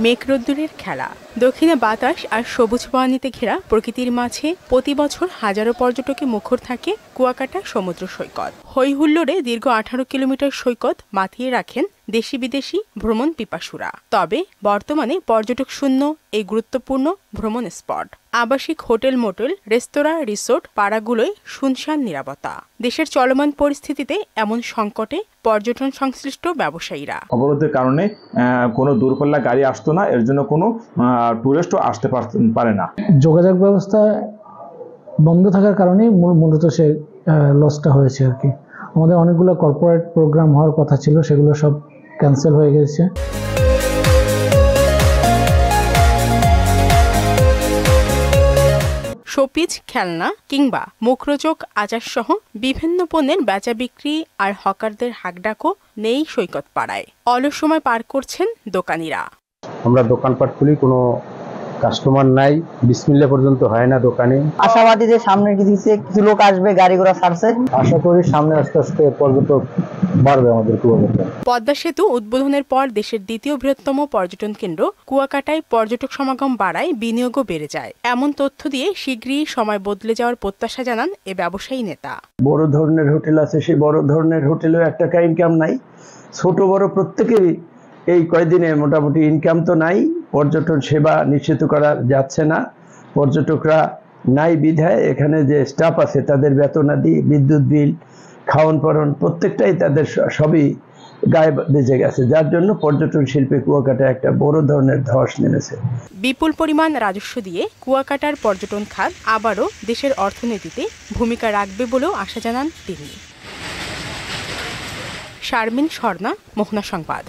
মেঘ রোদ্দুরের খেলা। দক্ষিণে বাতাস আর সবুজ বনানীতে ঘেরা প্রকৃতির মাঝে প্রতি বছর হাজারো পর্যটকে মুখর থাকে কুয়াকাটা সমুদ্র সৈকত। হই হুল্লোড়ে দীর্ঘ 18 কিলোমিটার সৈকত মাতিয়ে রাখেন দেশি বিদেশি ভ্রমণ পিপাসুরা। তবে বর্তমানে পর্যটক শূন্য এই গুরুত্বপূর্ণ ভ্রমণ স্পট। আবাসিক হোটেল, মোটেল, রেস্তোরাঁ, রিসোর্ট পাড়াগুলোয় শুনশান নীরবতা। দেশের চলমান পরিস্থিতিতে এমন সংকটে পর্যটন সংশ্লিষ্ট ব্যবসায়ীরা অবরোধের কারণে কোনো দূরপাল্লা গাড়ি আসতো না, এর জন্য কোনো টুরিস্টও আসতে পারে না। যোগাযোগ ব্যবস্থা বন্ধ থাকার কারণে মূলত সে লসটা হয়েছে আর কি। আমাদের অনেকগুলো কর্পোরেট প্রোগ্রাম হওয়ার কথা ছিল, সেগুলো সব ক্যান্সেল হয়ে গেছে। শোপিজ, খেলনা কিংবা মুখরোচক আচার সহ বিভিন্ন পণ্যের বেচা বিক্রি আর হকারদের হাঁকডাকও নেই সৈকত পাড়ায়। অলস সময় পার করছেন দোকানিরা। আমরা দোকানপাট খুলি, কোনো কাস্টমার নাই, বিসমিল্লাহ পর্যন্ত হয় না দোকানে। আশাবাদী যে সামনে কিছু লোক আসবে, গাড়ি ঘোড়া ছাড়ছে, আশা করি সামনে আস্তে আস্তে পর্যটক বাড়বে আমাদের কুয়াকাটা। পদ্মা সেতু উদ্বোধনের পর দেশের দ্বিতীয় বৃহত্তম পর্যটন কেন্দ্র কুয়াকাটায় পর্যটক সমাগম বাড়ায়, বিনিয়োগও বেড়ে যায়। এমন তথ্য দিয়ে শীঘ্রই সময় বদলে যাওয়ার প্রত্যাশা জানান এ ব্যবসায়ী নেতা। বড় ধরনের হোটেল আছে, সেই বড় ধরনের হোটেলেও এক টাকা ইনকাম নাই। ছোট বড় প্রত্যেকেরই এই কয়দিনে মোটামুটি ইনকাম তো নাই। পর্যটন সেবা নিশ্চিত করা যাচ্ছে না। পর্যটকরা নাই বিধায় এখানে যে স্টাফ আছে তাদের বেতনাদি, বিদ্যুৎ বিল, খাওয়ান পরন প্রত্যেকটাই তাদের সবই গায়ে বেজে গেছে, যার জন্য পর্যটন শিল্পে কুয়াকাটা একটা বড় ধরনের ধস নেমেছে। বিপুল পরিমাণ রাজস্ব দিয়ে কুয়াকাটার পর্যটন খাত আবারও দেশের অর্থনীতিতে ভূমিকা রাখবে বলেও আশা জানান তিনি। শারমিন স্বর্ণা, মোহনা সংবাদ।